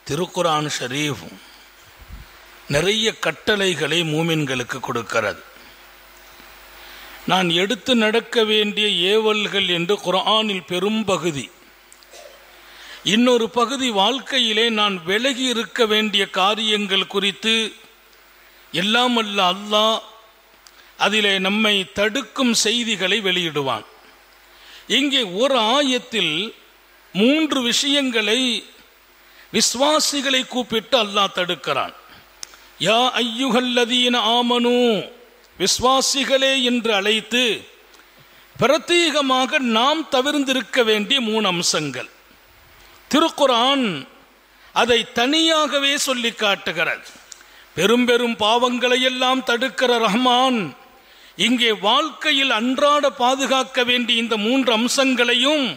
திருக்குர்ஆன் ஷரீஃப் நிறைய கட்டளைகளை மூமின்களுக்கு கொடுக்கிறது. நான் எடுத்து நடக்க வேண்டிய ஏவல்கள் என்று குர்ஆனில் பெரும் பகுதி, இன்னொரு பகுதி வாழ்க்கையிலே நான் விலகி இருக்க வேண்டிய காரியங்கள் குறித்து எல்லாம் அல்ல அல்லாஹ் அதிலே நம்மை தடுக்கும் செய்திகளை வெளியிடுவான். இங்கே ஒரு ஆயத்தில் 3 விஷயங்களை விஸ்வாசிகளை கூப்பிட்டு அல்லாஹ் தடுக்கிறான். யா ஐயுஹல்லதீன ஆமனு, விஸ்வாசிகளே என்று அழைத்து பிரத்யேகமாக நாம் தவிர்ந்திருக்க வேண்டிய 3 அம்சங்கள். திருக்குர்ஆன் அதை தனியாகவே சொல்லி காட்டுகிறது. பெரும் பெரும் பாவங்களை எல்லாம் தடுக்கிற ரஹ்மான் இங்கே வாழ்க்கையில் அன்றாட பாதுகாக்க வேண்டிய இந்த 3 அம்சங்களையும்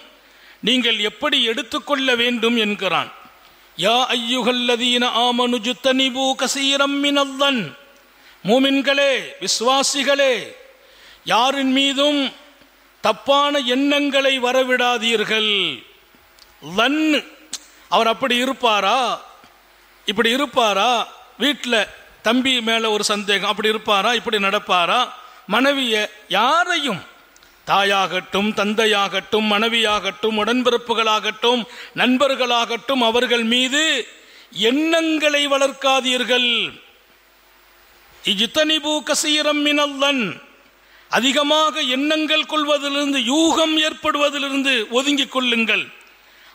நீங்கள் எப்படி எடுத்துக்கொள்ள வேண்டும் என்கிறான். யா ஐயுஹல்லதீன ஆமனு ஜுத்தனிபு கஸீரம் மினல்-ظن, மூமின்களே விசுவாசிகளே, யாரின் மீதும் தப்பான எண்ணங்களை வரவிடாதீர்கள். லன், அவர் அப்படி இருப்பாரா, இப்படி இருப்பாரா, வீட்டில் தம்பி மேல ஒரு சந்தேகம், அப்படி இருப்பாரா, இப்படி நடப்பாரா, மனைவிய யாரையும், தாயாகட்டும் தந்தையாகட்டும் மனைவியாகட்டும் உடன்பிறப்புகளாகட்டும் நண்பர்களாகட்டும் அவர்கள் மீது எண்ணங்களை வளர்க்காதீர்கள். இஜ்தனிபு கஸீரம் மினல்-ظن, அதிகமாக எண்ணங்கள் கொள்வதிலிருந்து, யூகம் ஏற்படுவதிலிருந்து ஒதுங்கிக் கொள்ளுங்கள்.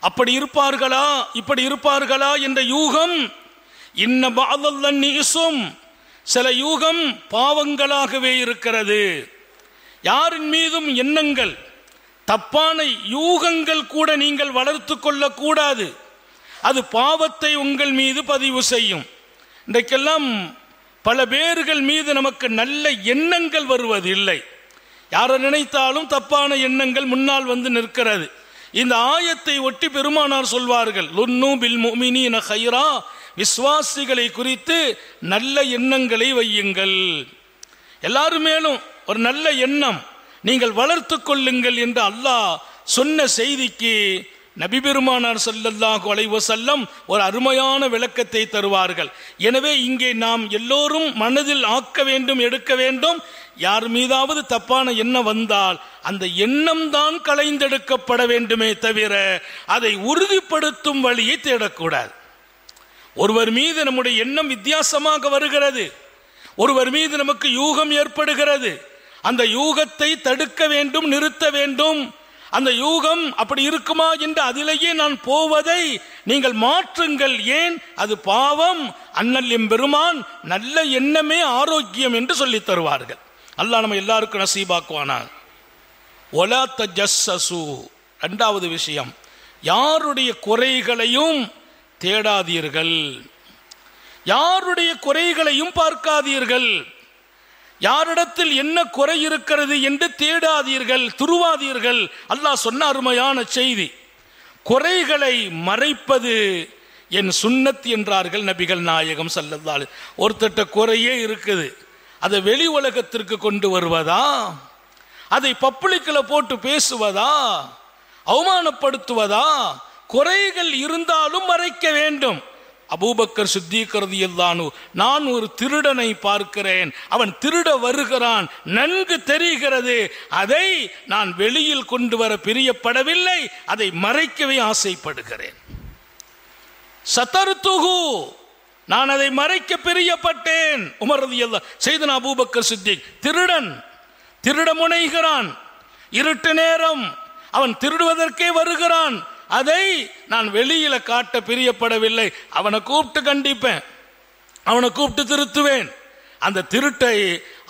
அப்படி இருப்பார்களா இப்படி இருப்பார்களா என்ற யூகம், இன்ன பஅதல்-ظن இஸ்ம், சில யூகம் பாவங்களாகவே இருக்கிறது. யாரின் மீதும் எண்ணங்கள், தப்பான யூகங்கள் கூட நீங்கள் வளர்த்து கொள்ளக்கூடாது. அது பாவத்தை உங்கள் மீது பதிவு செய்யும். இன்றைக்கெல்லாம் பல பேர்கள் மீது நமக்கு நல்ல எண்ணங்கள் வருவது இல்லை. யாரை நினைத்தாலும் தப்பான எண்ணங்கள் முன்னால் வந்து நிற்கிறது. இந்த ஆயத்தை ஒட்டி பெருமானார் சொல்வார்கள், லுன்னு பில் முஃமினீன கைரா, விஸ்வாசிகளை குறித்து நல்ல எண்ணங்களை வையுங்கள். எல்லாரும் மேலும் ஒரு நல்ல எண்ணம் நீங்கள் வளர்த்து கொள்ளுங்கள் என்று அல்லாஹ் சொன்ன செய்திக்கு நபி பெருமானார் ஸல்லல்லாஹு அலைஹி வஸல்லம் ஒரு அருமையான விளக்கத்தை தருவார்கள். எனவே இங்கே நாம் எல்லோரும் மனதில் ஆக்க வேண்டும், எடுக்க வேண்டும். யார் மீதாவது தப்பான எண்ணம் வந்தால் அந்த எண்ணம் தான் களைந்தெடுக்கப்பட வேண்டுமே தவிர அதை உறுதிப்படுத்தும் வழியை தேடக்கூடாது. ஒருவர் மீது நம்முடைய எண்ணம் வித்தியாசமாக வருகிறது, ஒருவர் மீது நமக்கு யூகம் ஏற்படுகிறது. அந்த யூகத்தை தடுக்க வேண்டும், நிறுத்த வேண்டும். அந்த யூகம் அப்படி இருக்குமா என்று அதிலேயே நான் போவதை நீங்கள் மாற்றுங்கள். ஏன்? அது பாவம். அண்ணல் எம்பெருமான் நல்ல எண்ணமே ஆரோக்கியம் என்று சொல்லி தருவார்கள். அல்லாஹ் நம்ம எல்லாருக்கும் நசீபாக்குவானா. ஒலா தஜஸ்ஸசு, 2வது விஷயம், யாருடைய குறைகளையும் தேடாதீர்கள், யாருடைய குறைகளையும் பார்க்காதீர்கள். யாரிடத்தில் என்ன குறை இருக்கிறது என்று தேடாதீர்கள், துருவாதீர்கள். அல்லாஹ் சொன்ன அருமையான செய்தி. குறைகளை மறைப்பது என் சுன்னத் என்றார்கள் நபிகள் நாயகம் ஸல்லல்லாஹு அலைஹி வஸல்லம். ஒருத்தட்ட குறையே இருக்குது, அதை வெளி உலகத்திற்கு கொண்டு வருவதா, அதை பப்ளிக்கில் போட்டு பேசுவதா, அவமானப்படுத்துவதா? குறைகள் இருந்தாலும் மறைக்க வேண்டும். அபூபக்கர் சித்தீக் ரலியல்லாஹு அன்ஹு, நான் ஒரு திருடனை பார்க்கிறேன், அவன் திருட வருகிறான், நன்கு தெரிகிறது, அதை நான் வெளியில் கொண்டு வர பிரியப்படவில்லை, அதை மறைக்கவே ஆசைப்படுகிறேன். சதர்துஹு, நான் அதை மறைக்க பிரியப்பட்டேன். உமர் ரலியல்லாஹு, செய்தனா அபூபக்கர் சித்தீக் திருடன், திருட முனைகிறான், இருட்டு நேரம், அவன் திருடுவதற்கே வருகிறான், அதை நான் வெளியில காட்ட பிரியப்படவில்லை. அவனை கூப்பிட்டு கண்டிப்பேன், அவனை கூப்பிட்டு திருத்துவேன். அந்த திருட்டை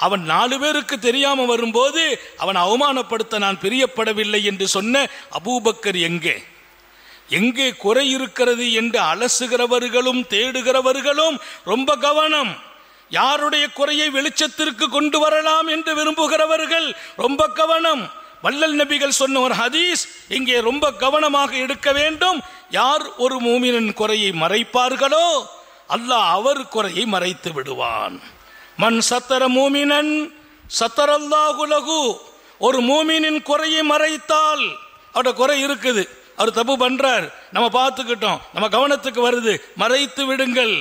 அவன் 4 பேருக்கு தெரியாம வரும்போது அவன் அவமானப்படுத்த நான் பிரியப்படவில்லை என்று சொன்ன அபூபக்கர் எங்கே குறை இருக்கிறது என்று அலசுகிறவர்களும் தேடுகிறவர்களும் ரொம்ப கவனம். யாருடைய குறையை வெளிச்சத்திற்கு கொண்டு வரலாம் என்று விரும்புகிறவர்கள் ரொம்ப கவனம். வல்லல் நபிகள் சொன்ன ஒரு ஹதீஸ் இங்கே ரொம்ப கவனமாக எடுக்க வேண்டும். யார் ஒரு மூமினின் குறையை மறைப்பார்களோ அல்லாஹ் அவர் குறையை மறைத்து விடுவான். மன் சத்தர மூமினன் சத்தரல்லாஹு லஹு, ஒரு மூமினின் குறையை மறைத்தால், அவருடைய குறை இருக்குது, அவர் தப்பு பண்றார், நம்ம பார்த்துக்கிட்டோம், நம்ம கவனத்துக்கு வருது, மறைத்து விடுங்கள்.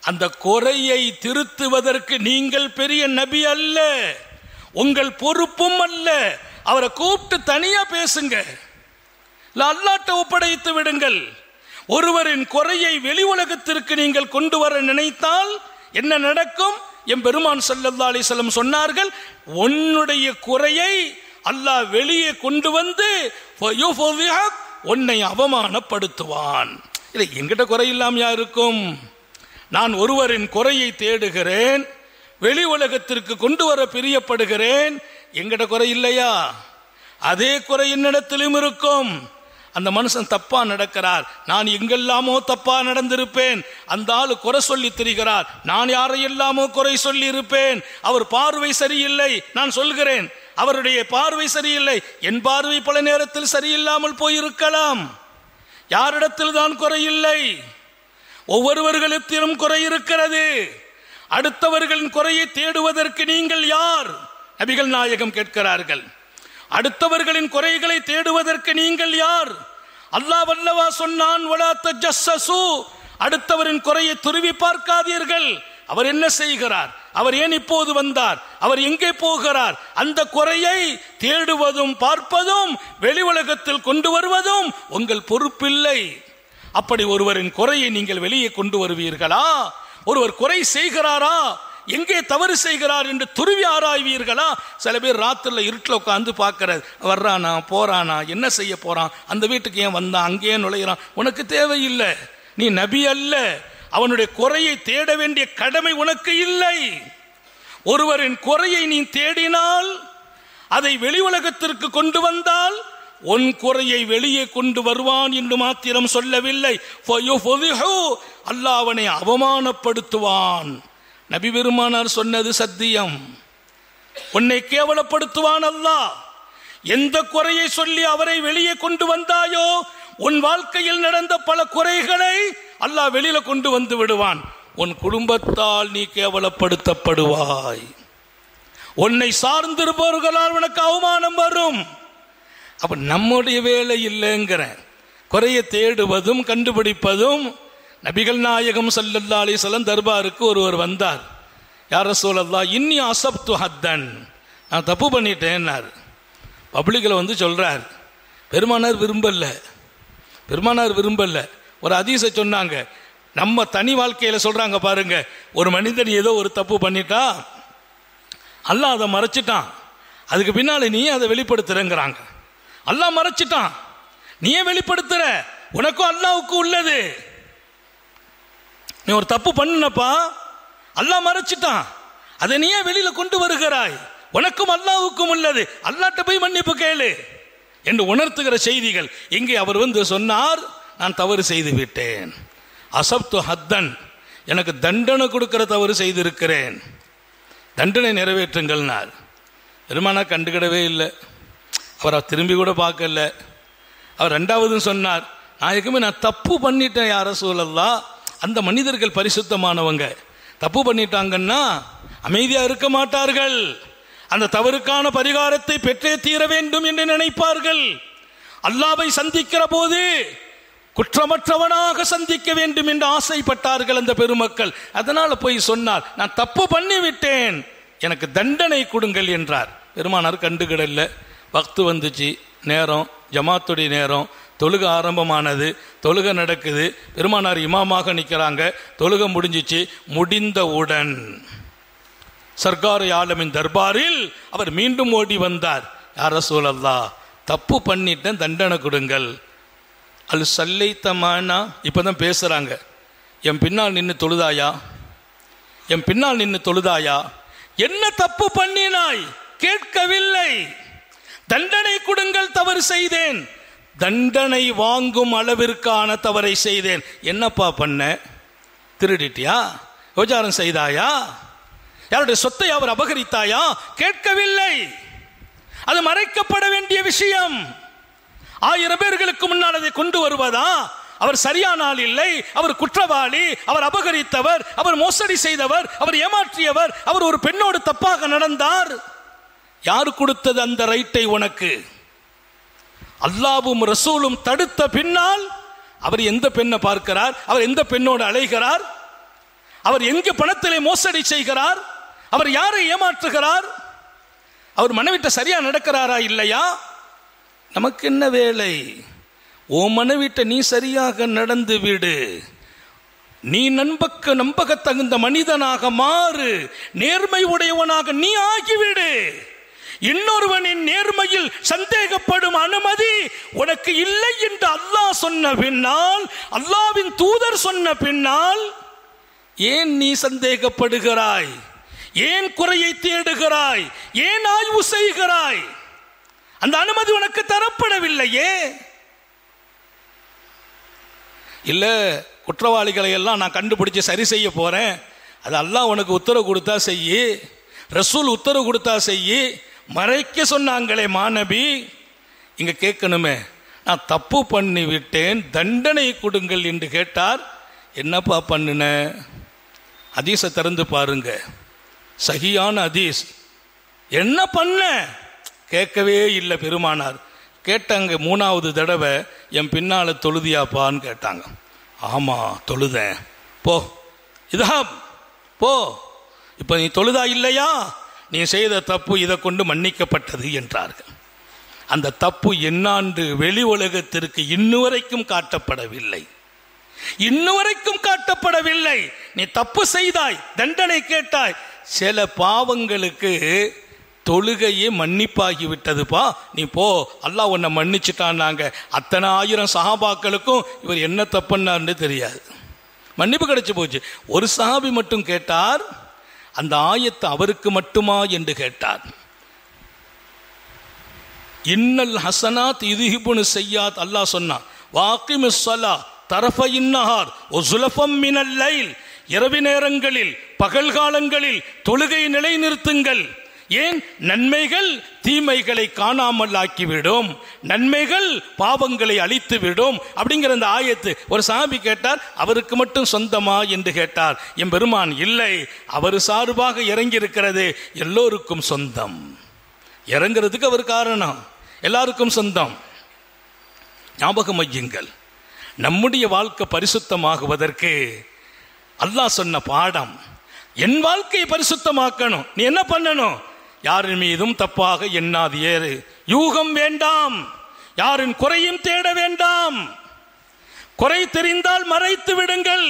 அந்த குறையை திருத்துவதற்கு நீங்கள் பெரிய நபி அல்ல, உங்கள் பொறுப்பும் அல்ல. அவரை கூப்பிட்டு தனியா பேசுங்க, அல்லாஹ்ட்ட ஒப்படைத்து விடுங்கள். ஒருவரின் குறையை வெளி உலகத்திற்கு நீங்கள் கொண்டு வர நினைத்தால் என்ன நடக்கும்? எம் பெருமான் ஸல்லல்லாஹு அலைஹி வஸல்லம் சொன்னார்கள், உன்னுடைய குறையை அல்லாஹ் வெளியே கொண்டு வந்து உன்னை அவமானப்படுத்துவான். இல்லை, எங்கிட்ட குறை இல்லாமையா இருக்கும்? நான் ஒருவரின் குறையை தேடுகிறேன், வெளி உலகத்திற்கு கொண்டு வர பிரியப்படுகிறேன், எங்கிட்ட குறை இல்லையா? அதே குறை என்னிடத்திலும் இருக்கும். அந்த மனுஷன் தப்பா நடக்கிறார், நான் எங்கெல்லாமோ தப்பா நடந்திருப்பேன். அந்த ஆளு குறை சொல்லி திரிகிறார், நான் யாரையெல்லாமோ குறை சொல்லி இருப்பேன். அவர் பார்வை சரியில்லை, நான் சொல்கிறேன் அவருடைய பார்வை சரியில்லை. என் பார்வை பல நேரத்தில் சரியில்லாமல் போயிருக்கலாம். யாரிடத்தில் தான் குறை இல்லை? ஒவ்வொருவர்களிடத்திலும் குறை இருக்கிறது. அடுத்தவர்களின் குறையை தேடுவதற்கு நீங்கள் யார்? நபிகள் நாயகம் கேட்கிறார்கள், அடுத்தவர்களின் குறைகளை தேடுவதற்கு நீங்கள் யார்? அல்லாஹ் வல்லவா சொன்னான், வலா தஜஸ்ஸஸு, அடுத்தவரின் குறையை துருவி பார்க்காதீர்கள். அவர் என்ன செய்கிறார், அவர் ஏன் இப்போது வந்தார், அவர் எங்கே போகிறார், அந்த குறையை தேடுவதும் பார்ப்பதும் வெளி உலகத்தில் கொண்டு வருவதும் உங்கள் பொறுப்பில்லை. அப்படி ஒருவரின் குறையை நீங்கள் வெளியே கொண்டு வருவீர்களா? ஒருவர் குறை செய்கிறாரா, எங்கே தவறு செய்கிறார் என்று துருவி ஆராய்வீர்களா? சில பேர் ராத்திரில இருட்டில் உட்காந்து பார்க்கறது, வர்றானா போறானா, என்ன செய்ய போறான், அந்த வீட்டுக்கு ஏன் வந்தான், அங்கேயே நுழைகிறான். உனக்கு தேவையில்லை, நீ நபி அல்ல. அவனுடைய குறையை தேட வேண்டிய கடமை உனக்கு இல்லை. ஒருவரின் குறையை நீ தேடினால், அதை வெளி உலகத்திற்கு கொண்டு வந்தால் உன் குறையை வெளியே கொண்டு வருவான் என்று மாத்திரம் சொல்லவில்லை, அல்லாஹ் அவனை அவமானப்படுத்துவான். நபி பெருமானார் சொன்னது சத்தியம். உன்னை கேவலப்படுத்துவான் அல்லாஹ். எந்த குறையை சொல்லி அவரை வெளியே கொண்டு வந்தாயோ, உன் வாழ்க்கையில் நடந்த பல குறைகளை அல்லாஹ் வெளியில கொண்டு வந்து விடுவான். உன் குடும்பத்தால் நீ கேவலப்படுத்தப்படுவாய். உன்னை சார்ந்திருப்பவர்களால் உனக்கு அவமானம் வரும். அப்ப நம்முடைய வேலை இல்லைங்கிற குறையை தேடுவதும் கண்டுபிடிப்பதும். நபிகள் நாயகம் ஸல்லல்லாஹு அலைஹி வஸல்லம் தர்பாருக்கு ஒருவர் வந்தார். யா ரசூலல்லாஹ், இன்னி அஸப்து ஹத்தன், நான் தப்பு பண்ணிட்டேன்னார். பப்ளிக்கில் வந்து சொல்றார். பெருமானார் விரும்பல. ஒரு ஹதீஸை சொன்னாங்க, நம்ம தனி வாழ்க்கையில சொல்றாங்க பாருங்க. ஒரு மனிதன் ஏதோ ஒரு தப்பு பண்ணிட்டா, அல்லாஹ் அதை மறைச்சிட்டான், அதுக்கு பின்னால நீ அதை வெளிப்படுத்துறங்கிறாங்க. அல்லாஹ் மறைச்சிட்டான், நீயே வெளிப்படுத்துற, உனக்கும் அல்லாஹ்வுக்கும் உள்ளது. நீ ஒரு தப்பு பண்ணப்பா, அல்லாஹ் மறைச்சிட்டான், அதை நீயே வெளியில கொண்டு வருகிறாய், உனக்கும் அல்லாஹ்வுக்கும் உள்ளது, அல்லாஹ்ட்ட போய் மன்னிப்பு கேளு என்று உணர்த்துகிற செய்திகள். இங்கே அவர் வந்து சொன்னார், நான் தவறு செய்து விட்டேன், அஸப்து ஹத்தன், எனக்கு தண்டனை கொடுக்கிற தவறு செய்திருக்கிறேன், தண்டனை நிறைவேற்றுங்கள்னார். பெருமானா கண்டுக்கிடவே இல்லை, அவரை திரும்பி கூட பார்க்கல. அவர் ரெண்டாவது சொன்னார், நாயகமே நான் தப்பு பண்ணிட்டேன் யா ரசூலல்லாஹ். அந்த மனிதர்கள் பரிசுத்தமானவங்க, தப்பு பண்ணிட்டாங்கன்னா அமைதியா இருக்க மாட்டார்கள், அந்த தவறுக்கான பரிகாரத்தை பெற்றே தீர வேண்டும் என்று நினைப்பார்கள். அல்லாஹ்வை சந்திக்கிற போது குற்றமற்றவனாக சந்திக்க வேண்டும் என்று ஆசைப்பட்டார்கள் அந்த பெருமக்கள். அதனால போய் சொன்னார், நான் தப்பு பண்ணிவிட்டேன், எனக்கு தண்டனை கொடுங்கள் என்றார். பெருமானார் கண்டுகிடல. வக்து வந்துச்சு, நேரம், ஜமாத்துடைய நேரம், தொழுக ஆரம்பமானது, தொழுக நடக்குது. பெருமானார் இமாமாக நிற்கிறாங்க. தொழுக முடிஞ்சிச்சு. முடிந்தவுடன் சர்க்கார் ஆலமின் தர்பாரில் அவர் மீண்டும் ஓடி வந்தார். யா ரசூலல்லாஹ், தப்பு பண்ணிட்டேன், தண்டனை கொடுங்கள். அல் சல்லை தமானா, இப்பதான் பேசுறாங்க, என் பின்னால் நின்று தொழுதாயா, என் பின்னால் நின்று தொழுதாயா, என்ன தப்பு பண்ணினாய், கேட்கவில்லை. தண்டனை கொடுங்கள், தவறு செய்தேன், தண்டனை வாங்கும் அளவிற்கான தவறை செய்தேன். என்னப்பா பண்ண, திருடிட்டியா, விபச்சாரம் செய்தாயா, யாருடைய சொத்தை அவர் அபகரித்தாயா, கேட்கவில்லை. அது மறைக்கப்பட வேண்டிய விஷயம். 1000 பேர்களுக்கு முன்னால் அதை கொண்டு வருவதா? அவர் சரியான ஆள் இல்லை, அவர் குற்றவாளி, அவர் அபகரித்தவர், அவர் மோசடி செய்தவர், அவர் ஏமாற்றியவர், அவர் ஒரு பெண்ணோடு தப்பாக நடந்தார். யார் கொடுத்தது அந்த ரைட்டை உனக்கு? அல்லாஹ்வும் ரசூலும் தடுத்த பின்னால் அவர் எந்த பெண்ணை பார்க்கிறார்? அவர் எந்த பெண்ணோடு அலைகிறார்? அவர் எங்க பணத்திலே மோசடி செய்கிறார்? அவர் யாரை ஏமாற்றுகிறார்? அவர் மனைவிட்ட சரியா நடக்கிறாரா இல்லையா? நமக்கு என்ன வேலை? ஓ மனைவிட்ட நீ சரியாக நடந்து விடு, நீ நம்பக தகுந்த மனிதனாக மாறு, நேர்மை உடையவனாக நீ ஆகிவிடு. இன்னொருவனின் நேர்மையில் சந்தேகப்படும் அனுமதி உனக்கு இல்லை என்று அல்லாஹ் சொன்ன பின்னால், அல்லாஹ்வின் தூதர் சொன்ன பின்னால் ஏன் நீ சந்தேகப்படுகிறாய்? ஏன் குறையை தேடுகிறாய்? ஏன் ஆய்வு செய்கிறாய்? அந்த அனுமதி உனக்கு தரப்படவில்லையே. இல்ல குற்றவாளிகளை எல்லாம் நான் கண்டுபிடிச்சு சரி செய்ய போறேன், அது அல்லாஹ் உனக்கு உத்தரவு கொடுத்தா செய்யி, ரசூல் உத்தரவு கொடுத்தா செய்யி, மறைக்க சொன்னாங்களே மாநபி. இங்க கேட்கணுமே, நான் தப்பு பண்ணி விட்டேன், தண்டனை கொடுங்கள் என்று கேட்டார். என்னப்பா பண்ணுன? ஹதீஸை திறந்து பாருங்க, சஹீஹான ஹதீஸ். என்ன பண்ண? கேட்கவே இல்லை பெருமானார். கேட்டாங்க 3வது தடவை, என் பின்னால தொழுதியாப்பான்னு கேட்டாங்க. ஆமா தொழுதேன். போ இதா போ, இப்ப நீ தொழுதா இல்லையா? நீ செய்த தப்பு இதை கொண்டு மன்னிக்கப்பட்டது என்றார்கள். அந்த தப்பு என்னாண்டு வெளி உலகத்திற்கு இன்னுவரைக்கும் காட்டப்படவில்லை. இன்னுவரைக்கும் காட்டப்படவில்லை. நீ தப்பு செய்தாய், தண்டனை கேட்டாய். சில பாவங்களுக்கு தொழுகையே மன்னிப்பாகி விட்டதுப்பா, நீ போ, அல்லாஹ் உன்னை மன்னிச்சுட்டான்னாங்க. அத்தனை 1000 சஹாபாக்களுக்கும் இவர் என்ன தப்புன்னார்னு தெரியாது, மன்னிப்பு கிடைச்சு போச்சு. ஒரு சஹாபி மட்டும் கேட்டார், அந்த ஆயத்து அவருக்கு மட்டுமா என்று கேட்டார். இன்னல் ஹசனாத் யுத்ஹிபுன ஸய்யாத், அல்லாஹ் சொன்னான், வாகிமிஸ் ஸலா தரஃபைன் நஹார் வ ஸுலஃபம் மினல் லைல், இரவு நேரங்களில் பகல் காலங்களில் தொழுகை நிலைநிறுத்துங்கள். ஏன்? நன்மைகள் தீமைகளை காணாமல் ஆக்கிவிடும், நன்மைகள் பாவங்களை அழித்துவிடும் அப்படிங்கிற அந்த ஆயத்து. ஒரு சாபி கேட்டார், அவருக்கு மட்டும் சொந்தமா என்று கேட்டார். என் பெருமான், இல்லை, அவர் சார்பாக இறங்கி இருக்கிறது, எல்லோருக்கும் சொந்தம். இறங்கிறதுக்கு அவர் காரணம், எல்லாருக்கும் சொந்தம். ஞாபகம் வையுங்கள், நம்முடைய வாழ்க்கை பரிசுத்தமாகுவதற்கு அல்லாஹ் சொன்ன பாடம், என் வாழ்க்கையை பரிசுத்தமாக்கணும். நீ என்ன பண்ணணும்? யாரின் மீதும் தப்பாக எண்ணாதீர், யூகம் வேண்டாம், யாரின் குறையும் தேட வேண்டாம். குறை தெரிந்தால் மறைத்து விடுங்கள்.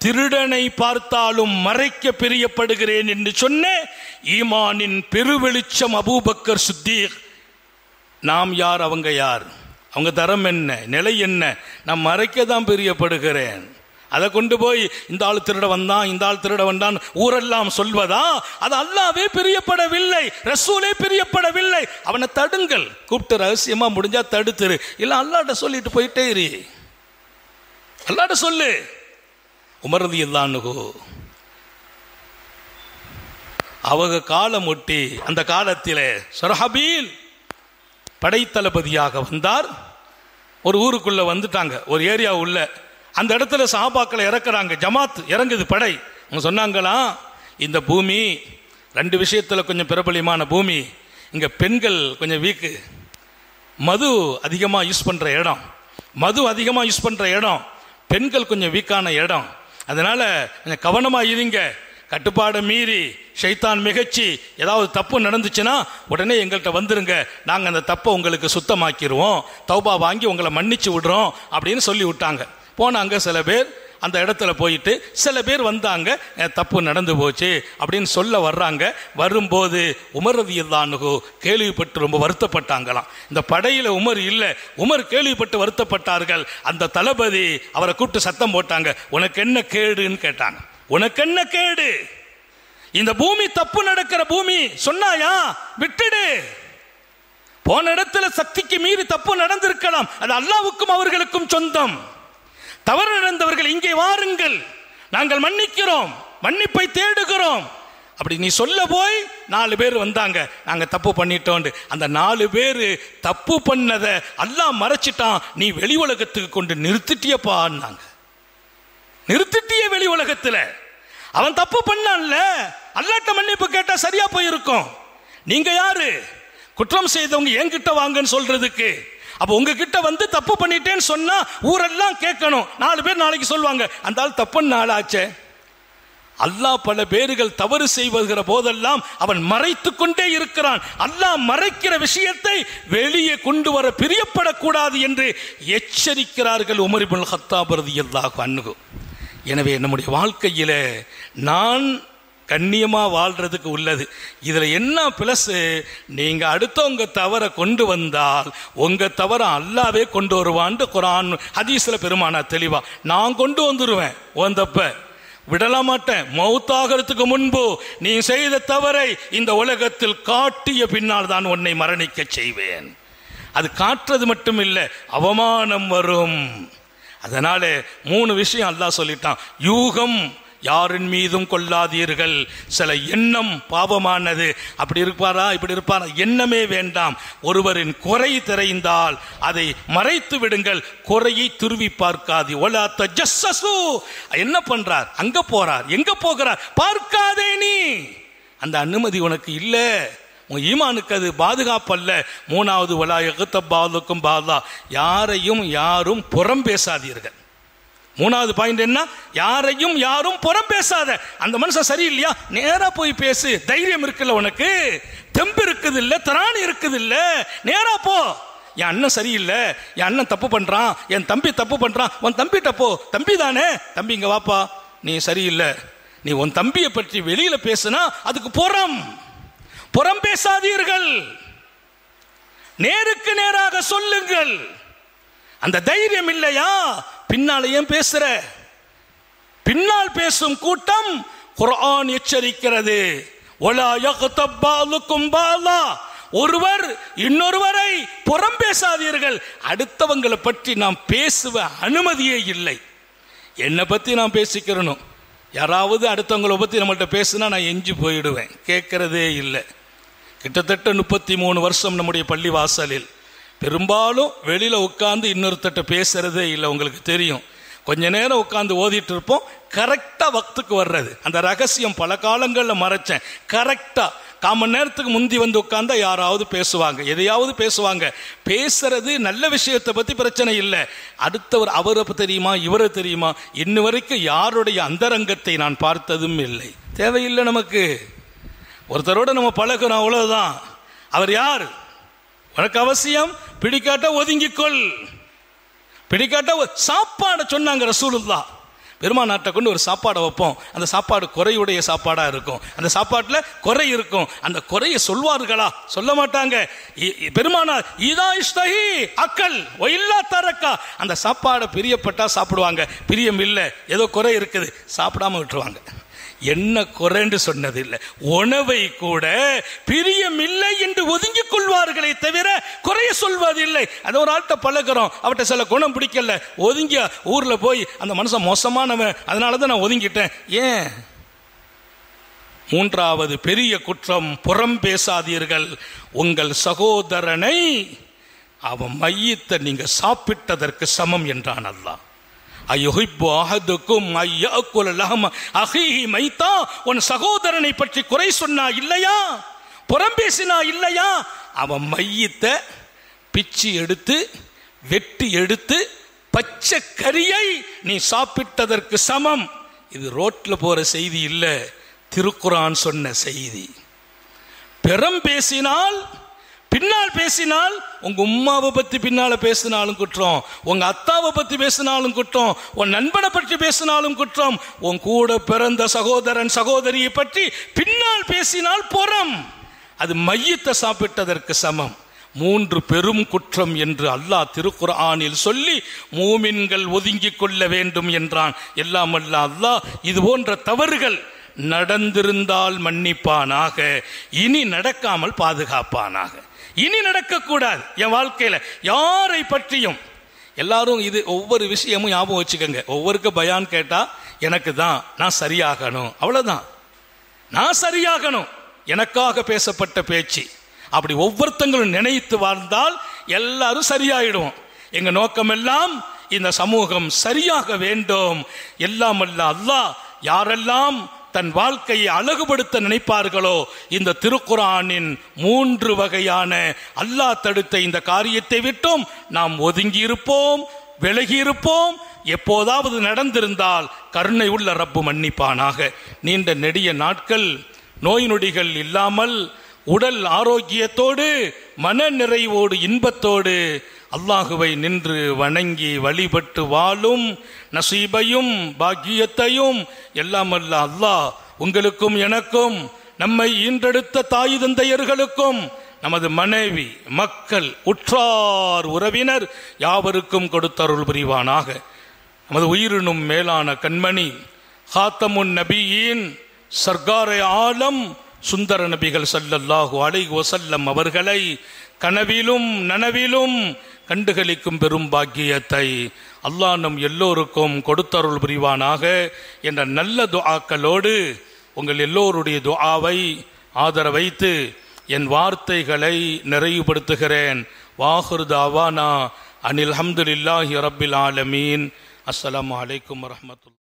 திருடனை பார்த்தாலும் மறைக்க பிரியப்படுகிறேன் என்று சொன்ன ஈமானின் பெருவெளிச்சம் அபூபக்கர் சித்தீக். நாம் யார், அவங்க யார், அவங்க தரம் என்ன, நிலை என்ன? நான் மறைக்க தான் பிரியப்படுகிறேன். அதை கொண்டு போய் இந்த ஆள் திருட வந்தான், இந்த ஆள் திருட வந்தான் ஊரெல்லாம் சொல்வதா? அது அல்லாஹ்வே பிரியப்படவில்லை, ரசூலே பிரியப்படவில்லை. அவனை தடுங்கள், கூப்பிட்டு ரகசியமா முடிஞ்சா தடுத்துரு, இல்ல அல்லாஹ்ட்ட சொல்லிட்டு போயிட்டே இரு, அல்லாஹ்ட்ட சொல்லு. உமர் ரலியல்லாஹு அன்ஹு அவங்க காலம் ஒட்டி அந்த காலத்திலே ஸரஹபீல் படைத்தளபதியாக வந்தார். ஒரு ஊருக்குள்ள வந்துட்டாங்க, ஒரு ஏரியா உள்ள. அந்த இடத்துல சஹாபாக்களை இறக்குறாங்க, ஜமாத் இறங்குது, படை. அவங்க சொன்னாங்களா, இந்த பூமி 2 விஷயத்தில் கொஞ்சம் பிரபலியமான பூமி. இங்கே பெண்கள் கொஞ்சம் வீக்கு, மது அதிகமாக யூஸ் பண்ணுற இடம், பெண்கள் கொஞ்சம் வீக்கான இடம். அதனால் கொஞ்சம் கவனமாக இருங்க. கட்டுப்பாடை மீறி ஷைத்தான் மிகச்சி ஏதாவது தப்பு நடந்துச்சுன்னா உடனே எங்கள்கிட்ட வந்துருங்க, நாங்கள் அந்த தப்பை உங்களுக்கு சுத்தமாக்கிடுவோம், தௌபா வாங்கி உங்களை மன்னிச்சு விடுறோம் அப்படின்னு சொல்லி விட்டாங்க. போனாங்க சில பேர், அந்த இடத்துல போயிட்டு சில பேர் வந்தாங்க, தப்பு நடந்து போச்சு அப்படின்னு சொல்ல வர்றாங்க. வரும்போது உமர் ரலியல்லாஹு அன்ஹு கேள்விப்பட்டு ரொம்ப வருத்தப்பட்டாங்களாம். இந்த படையில் உமர் இல்லை, உமர் கேள்விப்பட்டு வருத்தப்பட்டார்கள். அந்த தளபதி அவரை கூப்பிட்டு சத்தம் போட்டாங்க, உனக்கு என்ன கேடுன்னு கேட்டாங்க. உனக்கு என்ன கேடு? இந்த பூமி தப்பு நடக்கிற பூமி, சொன்னாயா? விட்டுடு. போன இடத்துல சக்திக்கு மீறி தப்பு நடந்திருக்கலாம், அது அல்லாஹ்வுக்கும் அவர்களுக்கும் சொந்தம். தவறு நடந்தவர்கள் இங்கே வாருங்கள், நாங்கள் மன்னிக்கிறோம், மன்னிப்பை தேடுகிறோம். அப்படி நீ சொல்ல போய் 4 பேர் வந்தாங்க, நாங்க தப்பு பண்ணிட்டோம். அந்த 4 பேர் தப்பு பண்ணதை அல்லாஹ் மறைச்சிட்டான், நீ வெளி உலகத்துக்கு கொண்டு நிறுத்திட்டியப்பான்னாங்க. நிறுத்திட்டிய வெளி உலகத்துல. அவன் தப்பு பண்ணான்ல, அல்லாஹ்ட்ட மன்னிப்பு கேட்டா சரியா போயிருக்கும். நீங்க யாரு? குற்றம் செய்தவங்க என்கிட்ட வாங்கன்னு சொல்றதுக்கு? அப்ப உங்ககிட்ட வந்து தப்பு பண்ணிட்டேன்னு சொன்னா ஊரெல்லாம் கேட்கணும், 4 பேர் நாளைக்கு சொல்லுவாங்க அந்த ஆள் தப்புன்னு நாள் ஆச்சே. அல்லாஹ் பல பேர்கள் தவறு செய்வகிற போதெல்லாம் அவன் மறைத்து கொண்டே இருக்கிறான். அல்லாஹ் மறைக்கிற விஷயத்தை வெளியே கொண்டு வர பிரியப்படக்கூடாது என்று எச்சரிக்கிறார்கள் உமர் இப்னுல் கத்தாப் ரலியல்லாஹு அன்ஹு. எனவே நம்முடைய வாழ்க்கையில நான் கண்ணியமா வாழ்றதுக்கு உள்ளது. இதுல என்ன பிளஸ், நீங்க அடுத்தவங்க தவற கொண்டு வந்தால் உங்க தவற அல்லாவே கொண்டு வருவான்னு குர்ஆன் ஹதீஸ்ல பெருமானா தெளிவா, நான் கொண்டு வந்துருவேன் உன் தப்ப விடல மாட்டேன். மௌத்தாகிறதுக்கு முன்பு நீ செய்த தவறை இந்த உலகத்தில் காட்டிய பின்னால் தான் உன்னை மரணிக்க செய்வேன். அது காட்டுறது மட்டும் இல்லை, அவமானம் வரும். அதனால 3 விஷயம் அல்லாஹ் சொல்லிட்டான். யூகம், யாரின் மீதும் கொள்ளாதீர்கள். சில எண்ணம் பாவமானது. அப்படி இருப்பாரா இப்படி இருப்பாரா எண்ணமே வேண்டாம். ஒருவரின் குறை தெரிந்தால் அதை மறைத்து விடுங்கள், குறையை துருவி பார்க்காது. ஒலா தஜஸ்ஸஸு, என்ன பண்றார், அங்க போறார், எங்க போகிறார் பார்க்காதே. நீ அந்த அனுமதி உனக்கு இல்ல, உன் ஈமானுக்கு அது பாதுகாப்பு அல்ல. 3வது வலா யக்தப் பாதுக்கும் பாதா, யாரையும் யாரும் புறம் பேசாதீர்கள். 3வது பாயிண்ட் என்ன, யாரையும் யாரும் புறம் பேசாத. அந்த மனுஷன் சரியில்லையா, நேரா போய் பேசு. தைரியம் இருக்குல்ல உனக்கு, தெம்பு இருக்குது இல்ல, திராணி இருக்குது இல்ல, நேரா போ. என் அண்ணன் சரியில்லை, என் அண்ணன் தப்பு பண்றான், என் தம்பி தப்பு பண்றான், உன் தம்பிட்ட போ. தம்பி தானே, தம்பி இங்க வாப்பா, நீ சரியில்லை. நீ உன் தம்பியை பற்றி வெளியில பேசுனா அதுக்கு புறம் பேசாதீர்கள். நேருக்கு நேராக சொல்லுங்கள். அந்த தைரியம் இல்லையா, பின்னால ஏன் பேசுற? பின்னால் பேசும் கூட்டம் குர்ஆன் எச்சரிக்கிறது. வலா யக்தப் பாதுக்கும் பாதா, ஒருவர் இன்னொருவரை புறம் பேசாதீர்கள். அடுத்தவங்களை பற்றி நாம் பேசுவ அனுமதியே இல்லை. என்னை பத்தி நான் பேசிக்கிறணும், யாராவது அடுத்தவங்களை பத்தி நம்மள்கிட்ட பேசுனா நான் எஞ்சி போயிடுவேன், கேட்கறதே இல்லை. கிட்டத்தட்ட 33 வருஷம் நம்முடைய பள்ளி வாசலில் பெரும்பாலும் வெளியில உட்கார்ந்து இன்னொருத்தட்ட பேசுறதே இல்லை. உங்களுக்கு தெரியும், கொஞ்ச நேரம் உட்கார்ந்து ஓதிட்டு இருப்போம், கரெக்டா வக்துக்கு வர்றது. அந்த ரகசியம் பல காலங்களில் மறைச்சேன். கரெக்டா 1/4 மணி நேரத்துக்கு முந்தி வந்து உட்கார்ந்தா யாராவது பேசுவாங்க, எதையாவது பேசுவாங்க. பேசுறது நல்ல விஷயத்தை பத்தி பிரச்சனை இல்லை. அடுத்தவர் அவரை தெரியுமா இவரை தெரியுமா, இன்ன வரைக்கும் யாருடைய அந்தரங்கத்தை நான் பார்த்ததும் இல்லை. தேவையில்லை நமக்கு. ஒருத்தரோட நம்ம பழகிறோம், அவ்வளவுதான். அவர் யார் உனக்கு அவசியம், பிடிக்காட்ட ஒதுங்கிக்கொள். பிடிக்காட்ட சாப்பாடை சொன்னாங்க ரசூலுல்லாஹ். பெருமானாட்டை கொண்டு ஒரு சாப்பாடை வைப்போம், அந்த சாப்பாடு குறையுடைய சாப்பாடா இருக்கும், அந்த சாப்பாட்டில் குறை இருக்கும். அந்த குறையை சொல்வார்களா? சொல்ல மாட்டாங்க. பெருமானார் இதா இஷ்தஹி அக்கல் ஒயில்லா தரக்கா, அந்த சாப்பாடை பிரியப்பட்டா சாப்பிடுவாங்க, பிரியம் இல்லை ஏதோ குறை இருக்குது சாப்பிடாம விட்டுருவாங்க. என்ன குறைன்னு சொன்னது இல்லை, உணவை கூட பிரியம் இல்லை என்று ஒதுங்கிக் கொள்வார்களே தவிர குறைய சொல்வதில்லை. அது ஒரு ஆள்கிட்ட பழகிறோம், அவர்கிட்ட சில குணம் பிடிக்கல, ஒதுங்கி ஊர்ல போய் அந்த மனுஷன் மோசமானவன் அதனாலதான் நான் ஒதுங்கிட்டேன். ஏன்? 3வது பெரிய குற்றம், புறம் பேசாதீர்கள். உங்கள் சகோதரனை அவன் மையத்தை நீங்க சாப்பிட்டதற்கு சமம் என்றான் அல்லாஹ். உன் சகோதரனை பற்றி குறை சொன்னா இல்லையா, புறம் பேசினா இல்லையா, அவன் மையத்தை பிச்சு எடுத்து வெட்டி எடுத்து பச்சை கரியை நீ சாப்பிட்டதற்கு சமம். இது ரோட்ல போற செய்தி இல்ல, திருக்குர்ஆன் சொன்ன செய்தி. புறம் பேசினால், பின்னால் பேசினால், உங்க உம்மாவை பத்தி பின்னால பேசினாலும் குற்றம், உங்க அத்தாவை பத்தி பேசினாலும் குற்றம், உன் நண்பனை பற்றி பேசினாலும் குற்றம், உன் கூட பிறந்த சகோதரன் சகோதரியை பற்றி பின்னால் பேசினால் புறம். அது மையத்தை சாப்பிட்டதற்கு சமம். 3 பெரும் குற்றம் என்று அல்லாஹ் திருக்குர்ஆனில் சொல்லி மூமின்கள் ஒதுங்கிக் கொள்ள வேண்டும் என்றான். எல்லாம் அல்ல அல்லாஹ் இது போன்ற தவறுகள் நடந்திருந்தால் மன்னிப்பானாக, இனி நடக்காமல் பாதுகாப்பானாக. இனி நடக்கக்கூடாது என் வாழ்க்கையில யாரை பற்றியும். எல்லாரும் இது ஒவ்வொரு விஷயமும் ஞாபகம் வச்சுக்கோங்க. ஒவ்வொருக்கு பயான் கேட்டா எனக்கு தான், நான் சரியாகணும், அவ்வளவுதான். நான் சரியாகணும், எனக்காக பேசப்பட்ட பேச்சு. அப்படி ஒவ்வொருத்தங்களும் நினைத்து வாழ்ந்தால் எல்லாரும் சரியாயிடுவோம். எங்க நோக்கம் எல்லாம் இந்த சமூகம் சரியாக வேண்டும். எல்லாம் அல்ல அல்லாஹ் யாரெல்லாம் தன் வாழ்க்கையை அழகுபடுத்த நினைப்பார்களோ இந்த திருக்குர்ஆனின் 3 வகையான அல்லாஹ் தடுத்த இந்த காரியத்தை விட்டும் நாம் ஒதுங்கி இருப்போம், விலகி இருப்போம். எப்போதாவது நடந்திருந்தால் கருணை உள்ள ரப்பு மன்னிப்பானாக. நீண்ட நெடிய நாட்கள் நோய் நொடிகள் இல்லாமல் உடல் ஆரோக்கியத்தோடு மன நிறைவோடு இன்பத்தோடு அல்லாஹுவை நின்று வணங்கி வழிபட்டு வாழும் நசீபையும் பாக்கியத்தையும் எல்லாம் அல்ல அல்லாஹ் உங்களுக்கும் எனக்கும் நம்மை ஈன்றெடுத்த தாய் தந்தையர்களுக்கும் நமது மனைவி மக்கள் உற்றார் உறவினர் யாவருக்கும் கொடுத்தருள் புரிவானாக. நமது உயிரினும் மேலான கண்மணி ஹாத்தமுன் நபியின் சர்காரே ஆலம் சுந்தர நபிகள் ஸல்லல்லாஹு அலைஹி வஸல்லம் அவர்களை கனவிலும் நனவிலும் கண்டுகளிக்கும் பெரும் பாக்கியத்தை அல்லாஹ் நம் எல்லோருக்கும் கொடுத்தருள் புரிவானாக என்ற நல்ல துஆக்களோடு உங்கள் எல்லோருடைய துஆவை ஆதரவைத்து என் வார்த்தைகளை நிறைவுபடுத்துகிறேன். வாஹிரு தாவானா அனில் ஹம்துலில்லாஹி ரப்பில் ஆலமீன். அஸ்ஸலாமு அலைக்கும் வரஹ்மத்துல்லாஹி.